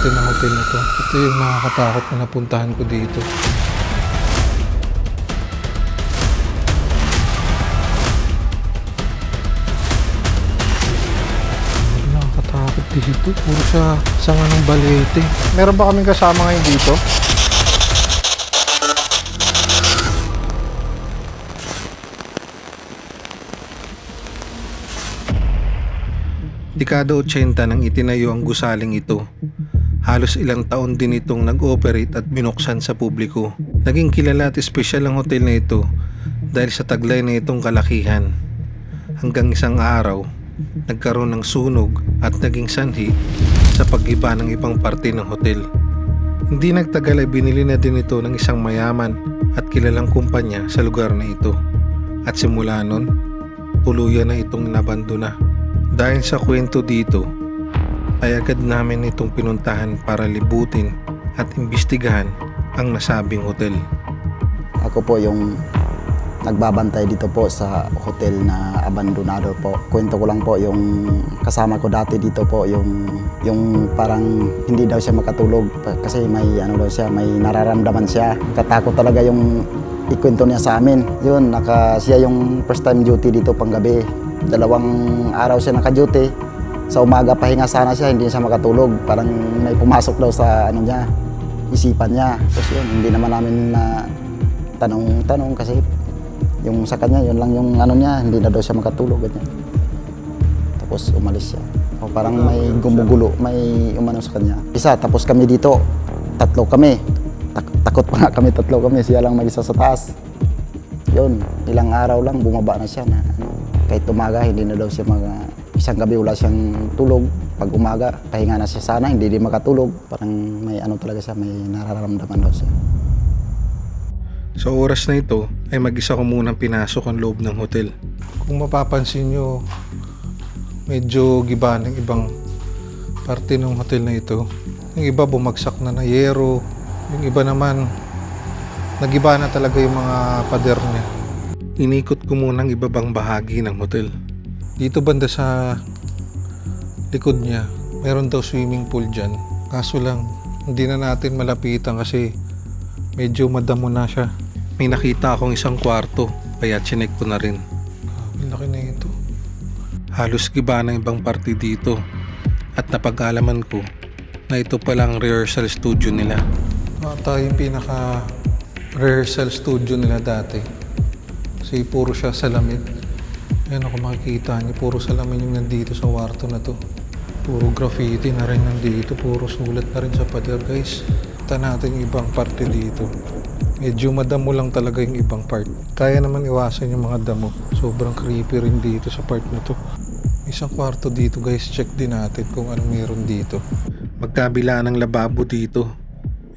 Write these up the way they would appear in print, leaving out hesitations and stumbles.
parte ng hotel na to. Ito yung nakakatakot na napuntahan ko dito. Nakakatakot dito. Puro siya sanga ng balete. Meron ba kaming kasama ngayon dito? Dekada 80 nang itinayo ang gusaling ito. Halos ilang taon din itong nag-operate at binuksan sa publiko. Naging kilala at espesyal ang hotel na ito dahil sa taglay na itong kalakihan. Hanggang isang araw, nagkaroon ng sunog at naging sanhi sa pag-iba ng ibang parte ng hotel. Hindi nagtagal ay binili na din ito ng isang mayaman at kilalang kumpanya sa lugar na ito. At simula nun, tuluyan na itong nabandona. Dahil sa kwento dito, ay agad namin itong pinuntahan para libutin at imbestigahan ang nasabing hotel. Ako po yung nagbabantay dito po sa hotel na abandonado po. Kwento ko lang po yung kasama ko dati dito po, yung parang hindi daw siya makatulog kasi may ano daw siya, may nararamdaman siya. Katakot talaga yung ikwento niya sa amin. Yun, siya yung first time duty dito panggabi. 2 araw siya naka-duty. Sa umaga pahinga sana siya, hindi siya makatulog. Parang may pumasok daw sa ano niya, isipan niya. Tapos yun, hindi naman namin na tanong kasi yung sa kanya, yun lang yung ano niya, hindi na daw siya makatulog. Ganyan. Tapos umalis siya. O parang may gumugulo, may umano sa kanya. Isa, tapos kami dito, 3 kami. Takot pa nga kami, 3 kami. Siya lang mag-isa sa taas. Yun, ilang araw lang, bumaba na siya na ano. Kahit umaga, hindi na daw siya isang gabi wala siyang tulog. Pag umaga, pahinga na siya sana, hindi din makatulog. Parang may ano talaga siya, may nararamdaman daw siya. Sa oras na ito, ay mag-isa ko munang pinasok ang loob ng hotel. Kung mapapansin nyo, medyo giba ng ibang parte ng hotel na ito. Yung iba bumagsak na yero, yung iba naman, nagiba na talaga yung mga pader niya. Inikot ko muna ang ibabang bahagi ng hotel. Dito banda sa likod niya, meron daw swimming pool dyan. Kaso lang, hindi na natin malapitan kasi medyo madamo na siya. May nakita akong isang kwarto, kaya chinek ko na rin. Ang laki na ito. Halos giba ng ibang parte dito. At napag-alaman ko na ito palang rehearsal studio nila. Ito yung pinaka rehearsal studio nila dati. Kasi puro siya salamin. Ayan ako makikita niyo, puro salamin yung nandito sa kwarto na to. Puro graffiti na rin nandito, puro sulat na rin sa pader guys. Kita natin yung ibang parte dito. Medyo madamo lang talaga yung ibang part. Kaya naman iwasan yung mga damo. Sobrang creepy rin dito sa part na to. Isang kwarto dito guys, check din natin kung ano meron dito. Magkabila ng lababo dito.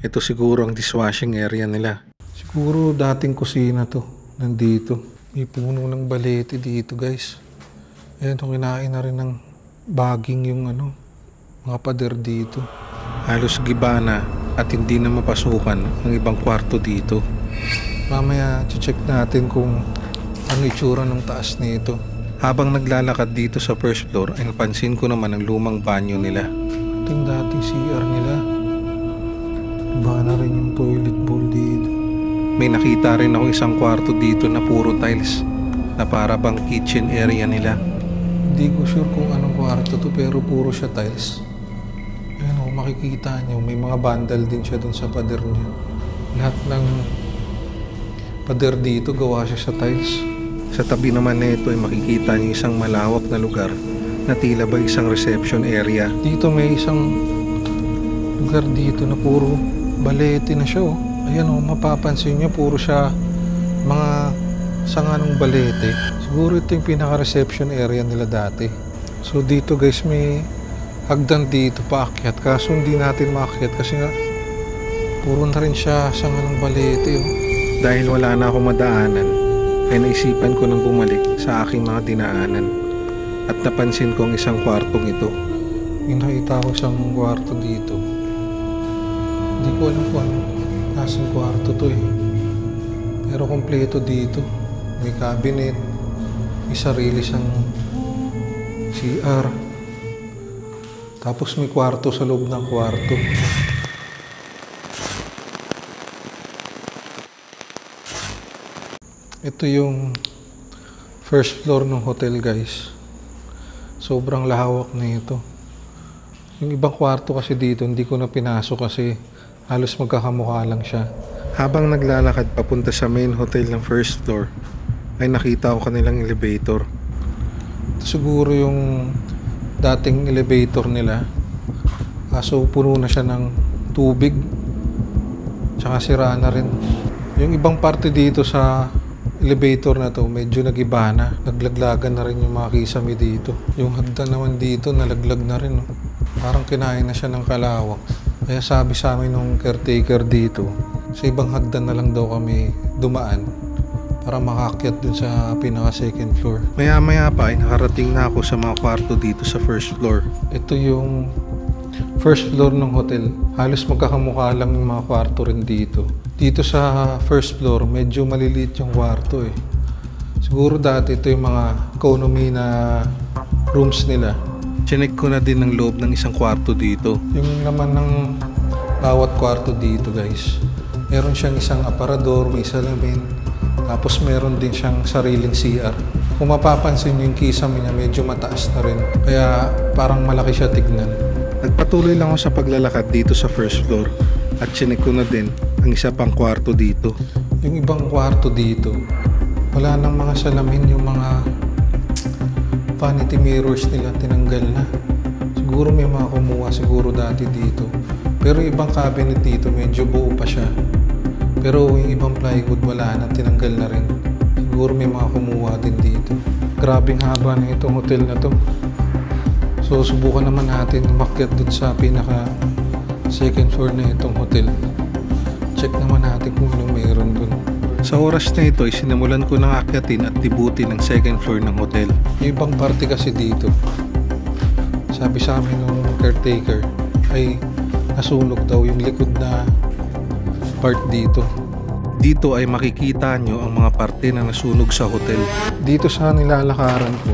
Ito siguro ang dishwashing area nila. Siguro dating kusina to. Nandito. May puno ng balete dito guys. Ayan, kinain na rin ng baging yung mga pader dito. Halos giba na at hindi na mapasukan ang ibang kwarto dito. Mamaya check natin kung ano itsura ng taas nito. Habang naglalakad dito sa first floor ay napansin ko naman ang lumang banyo nila. Ito yung dating CR nila. Iba na rin yung toilet bowl dito. May nakita rin ako isang kwarto dito na puro tiles na para bang kitchen area nila. Hindi ko sure kung anong kwarto to pero puro siya tiles. Ayan o, makikita nyo, may mga bandal din siya dun sa pader niya. Lahat ng pader dito gawa siya sa tiles. Sa tabi naman na ito ay makikita nyo isang malawak na lugar na tila ba isang reception area. Dito may isang lugar dito na puro balete na siya o. Ayan o, mapapansin nyo, puro siya mga sanga ng balete. Siguro ito yung pinaka-reception area nila dati. So dito guys, may hagdan dito paakyat. Kaso hindi natin maakyat kasi nga puro na rin siya sanga ng balete. Oh. Dahil wala na akong madaanan, ay naisipan ko nang bumalik sa aking mga dinaanan. At napansin ko ang isang kwartong ito. May nakita ko isang kwarto dito. Hindi ko alam kung nasang kwarto to eh. Pero kompleto dito. May cabinet, may sarili siyang CR. Tapos may kwarto sa loob ng kwarto. Ito yung first floor ng hotel, guys. Sobrang lawak na ito. Yung ibang kwarto kasi dito, hindi ko na pinasok kasi halos magkakamukha lang siya. Habang naglalakad papunta sa main hotel ng first floor, ay nakita ko kanilang elevator. Ito siguro yung dating elevator nila. Kaso puno na siya ng tubig. Tsaka sira na rin. Yung ibang parte dito sa elevator na to, medyo nagiba na. Naglaglagan na rin yung mga kisame dito. Yung hagdan naman dito, nalaglag na rin. No? Parang kinain na siya ng kalawak. Kaya sabi sa amin nung caretaker dito, sa ibang hagdan na lang daw kami dumaan para makakyat dun sa pinaka second floor. Maya-maya pa ay nakarating na ako sa mga kwarto dito sa first floor. Ito yung first floor ng hotel. Halos magkakamukha lang yung mga kwarto rin dito. Dito sa first floor, medyo maliliit yung kwarto eh. Siguro dati ito yung mga economy na rooms nila. Chinek ko na din ang loob ng isang kwarto dito. Yung naman ng bawat kwarto dito, guys, meron siyang isang aparador, may salamin, tapos meron din siyang sariling CR. Kung mapapansin nyo yung kisame niya, medyo mataas na rin. Kaya parang malaki siya tignan. Nagpatuloy lang ako sa paglalakad dito sa first floor at chinek ko na din ang isa pang kwarto dito. Yung ibang kwarto dito, wala nang mga salamin, yung mga vanity mirrors nila tinanggal na. Siguro may mga kumuha siguro dati dito. Pero yung ibang cabinet dito, medyo buo pa siya. Pero yung ibang plywood wala na, tinanggal na rin. Siguro may mga kumuha din dito. Grabing haba na itong hotel na to. So subukan naman natin umakyat dun sa pinaka second floor na itong hotel. Check naman natin kung anong mayroon dun. Sa oras na ito ay sinimulan ko ng akyatin at tibutin ang second floor ng hotel. Yung ibang parte kasi dito, sabi sa amin ng caretaker, ay nasunog daw yung likod na part dito. Dito ay makikita nyo ang mga parte na nasunog sa hotel. Dito sa nilalakaran ko,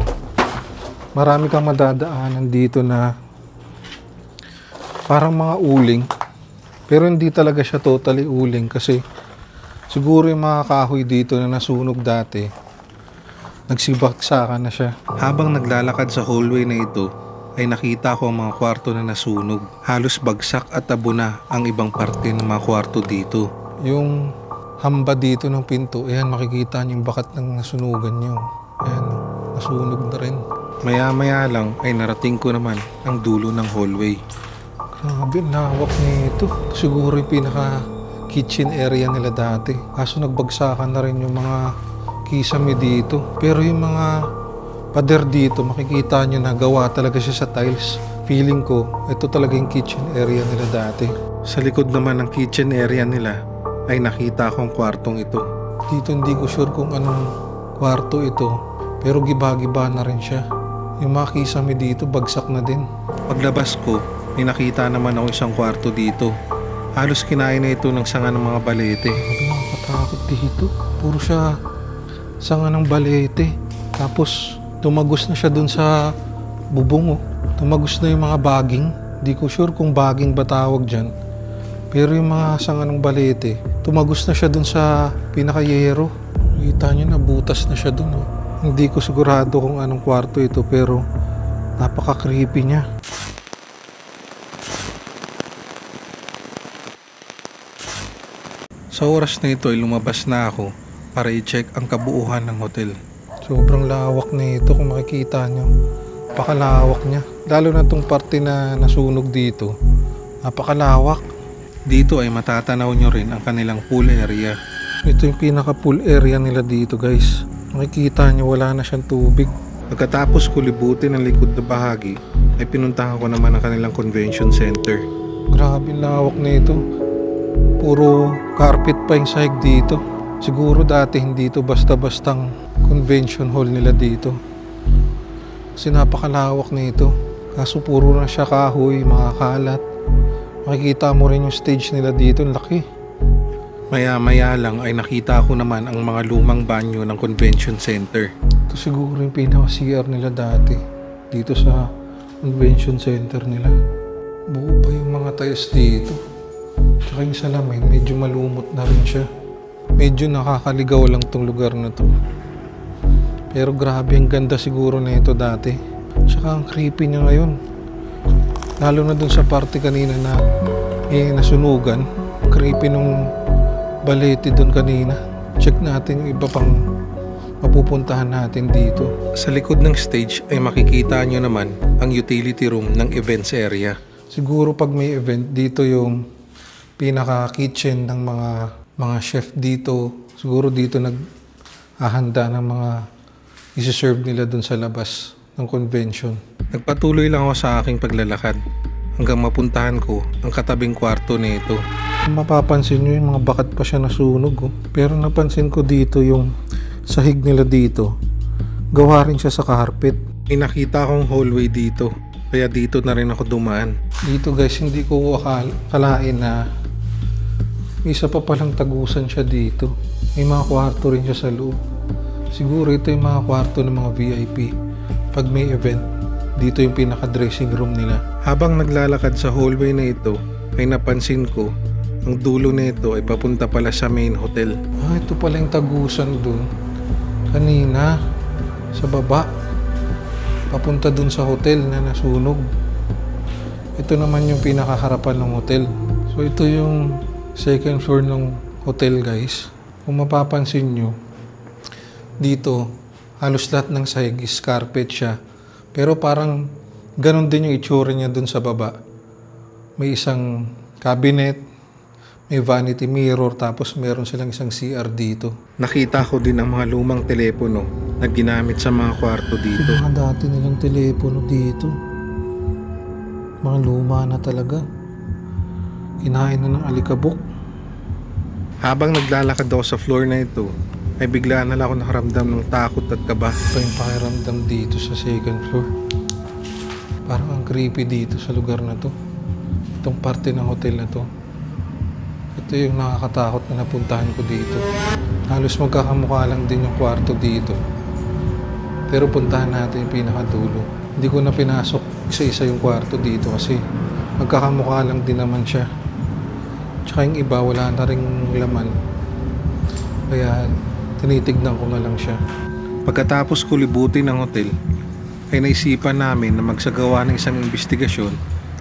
marami kang madadaanan dito na parang mga uling. Pero hindi talaga siya totally uling kasi siguro yung mga kahoy dito na nasunog dati, nagsibagsakan na siya. Habang naglalakad sa hallway na ito, ay nakita ko ang mga kwarto na nasunog. Halos bagsak at abo na ang ibang parte ng mga kwarto dito. Yung hamba dito ng pinto, ayan, makikita niyo yung bakat ng nasunugan niyo. Ayan, nasunog na rin. Maya-maya lang ay narating ko naman ang dulo ng hallway. Grabe, nawak nito. Siguro yung pinaka kitchen area nila dati. Kaso nagbagsakan na rin yung mga kisame dito. Pero yung mga pader dito, makikita nyo na gawa talaga siya sa tiles. Feeling ko, ito talaga yung kitchen area nila dati. Sa likod naman ng kitchen area nila ay nakita kong kwartong ito. Dito hindi ko sure kung anong kwarto ito. Pero giba-giba na rin siya. Yung mga kisame dito, bagsak na din. Paglabas ko, may nakita naman ako isang kwarto dito. Halos kinain na ito ng sanga ng mga balete. Sabi, nakakatakot dito. Puro siya sanga ng balete. Tapos tumagos na siya dun sa bubong. Oh. Tumagos na yung mga baging. Di ko sure kung baging ba tawag dyan. Pero yung mga sanga ng balete, tumagos na siya dun sa pinakayero. Kita nyo na, butas na siya dun. Oh. Hindi ko sigurado kung anong kwarto ito pero napaka-creepy niya. Sa oras na ito ay lumabas na ako para i-check ang kabuuhan ng hotel. Sobrang lawak na ito kung makikita nyo. Napakalawak niya. Lalo na itong parte na nasunog dito. Napakalawak. Dito ay matatanaw nyo rin ang kanilang pool area. Ito yung pinaka pool area nila dito, guys. Makikita nyo wala na siyang tubig. Pagkatapos ko libutin ang likod na bahagi, ay pinuntahan ko naman ang kanilang convention center. Grabe lawak na ito. Puro carpet pa yung sahig dito. Siguro dati hindi ito basta-bastang convention hall nila dito. Kasi napakalawak na ito. Kaso puro na siya kahoy, mga kalat. Makikita mo rin yung stage nila dito, laki. Maya-maya lang ay nakita ko naman ang mga lumang banyo ng convention center. Ito siguro yung pinaka-CR nila dati. Dito sa convention center nila. Buo pa yung mga tiles dito. Tsaka yung salamin, medyo malumot na rin siya. Medyo nakakaligaw lang tong lugar na to. Pero grabe, ang ganda siguro na ito dati. Tsaka ang creepy niya ngayon. Lalo na dun sa parte kanina na nasunugan. Creepy nung balete dun kanina. Check natin yung iba pang mapupuntahan natin dito. Sa likod ng stage ay makikita nyo naman ang utility room ng events area. Siguro pag may event, dito yung pinaka-kitchen ng mga chef dito. Siguro dito naghahanda ng mga isi-serve nila dun sa labas ng convention. Nagpatuloy lang ako sa aking paglalakad hanggang mapuntahan ko ang katabing kwarto nito. Kung mapapansin nyo, yung mga bakat pa siya nasunog. Oh. Pero napansin ko dito yung sahig nila dito. Gawa rin siya sa carpet. May nakita akong hallway dito, kaya dito na rin ako dumaan. Dito guys, hindi ko akalain na may isa pa palang tagusan siya dito. May mga kwarto rin siya sa loob. Siguro ito yung mga kwarto ng mga VIP. Pag may event, dito yung pinaka-dressing room nila. Habang naglalakad sa hallway na ito, ay napansin ko ang dulo nito ay papunta pala sa main hotel. Ito pala yung tagusan dun. Kanina, sa baba. Papunta dun sa hotel na nasunog. Ito naman yung pinakaharapan ng hotel. So ito yung second floor ng hotel guys. Kung mapapansin nyo, dito, halos lahat ng sahig is carpet siya. Pero parang ganun din yung itsura niya dun sa baba. May isang cabinet, may vanity mirror, tapos meron silang isang CR dito. Nakita ko din ang mga lumang telepono na ginamit sa mga kwarto dito. Yung mga dati nilang telepono dito. Mga luma na talaga. Kinain na ng alikabok. Habang naglalakad ako sa floor na ito, ay bigla na lang ako nakaramdam ng takot at kaba. Ito yung pakiramdam dito sa second floor. Parang ang creepy dito sa lugar na to. Itong parte ng hotel na to. Ito yung nakakatakot na napuntahan ko dito. Halos magkakamukha lang din yung kwarto dito. Pero puntahan natin yung pinakadulo. Hindi ko na pinasok isa-isa yung kwarto dito kasi magkakamukha lang din naman siya. Tsaka yung iba wala na ring laman. Kaya tinitignan ko na lang siya. Pagkatapos ko libutin ang hotel, ay naisipan namin na magsagawa ng isang investigasyon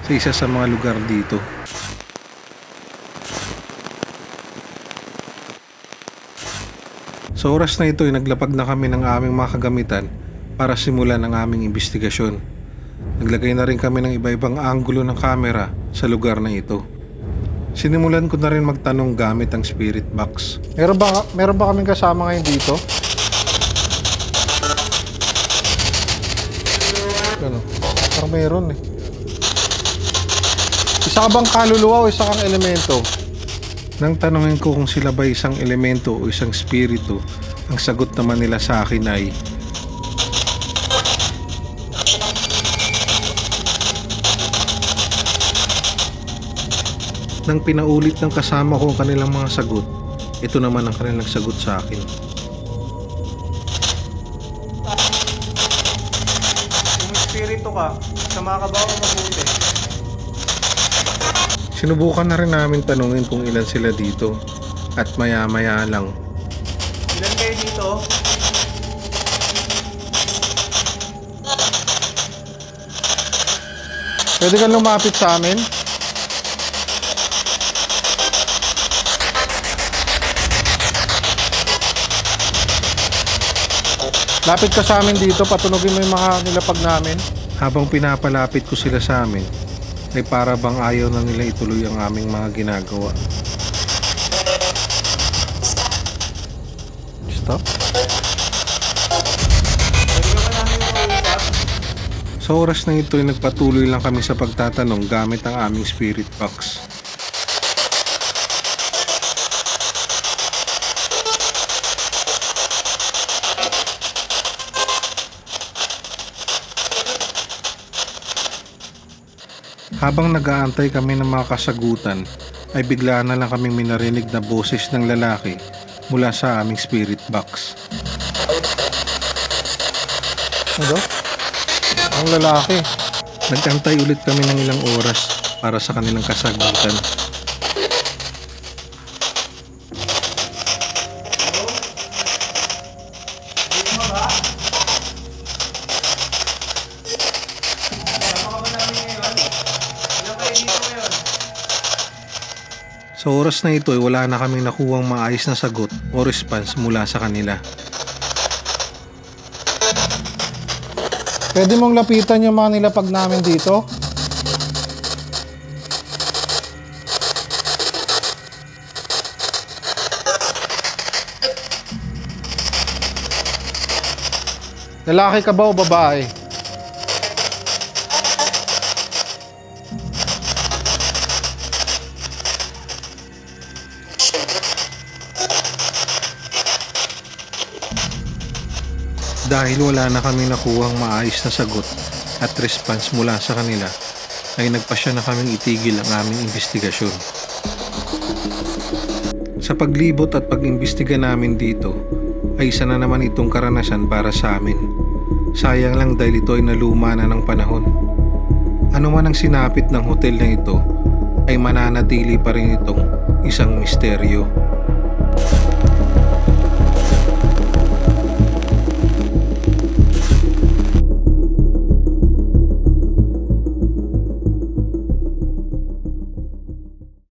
sa isa sa mga lugar dito. Sa oras na ito ay naglapag na kami ng aming mga kagamitan para simulan ang aming investigasyon. Naglagay na rin kami ng iba-ibang anggulo ng kamera sa lugar na ito. Sinimulan ko na rin magtanong gamit ang spirit box. Meron ba kaming kasama ngayon dito? Ano? Parang meron eh. Isa ka bang kaluluwa o isa kang elemento? Nang tanongin ko kung sila ba isang elemento o isang spirito, ang sagot naman nila sa akin ay nang pinaulit ng kasama ko ang kanilang mga sagot, ito naman ang kanilang sagot sa akin. Kung espiritu ka, sama ka ba o mabuti? Sinubukan na rin namin tanungin kung ilan sila dito at maya-maya lang. Ilan kayo dito? Pwede kang lumapit sa amin? Lapit ka sa amin dito, patunogin mo yung mga nilapag namin. Habang pinapalapit ko sila sa amin, ay para bang ayaw na nila ituloy ang aming mga ginagawa. Stop. Sa oras na ito ay nagpatuloy lang kami sa pagtatanong gamit ang aming spirit box. Habang nag-aantay kami ng mga kasagutan, ay bigla na lang kaming minarinig na boses ng lalaki mula sa aming spirit box. Ano? Ang lalaki. Nagantay ulit kami ng ilang oras para sa kanilang kasagutan. Sa oras na ito ay wala na kaming nakuhang maayos na sagot o response mula sa kanila. Pwede mong lapitan yung mga nilapag namin dito? Lalaki ka ba o babae? Dahil wala na kami nakuhang maayos na sagot at response mula sa kanila, ay nagpasya na kaming itigil ang aming investigasyon. Sa paglibot at pag-imbestiga namin dito, ay isa na naman itong karanasan para sa amin. Sayang lang dahil ito ay naluma na ng panahon. Ano man ang sinapit ng hotel na ito, ay mananatili pa rin itong isang misteryo.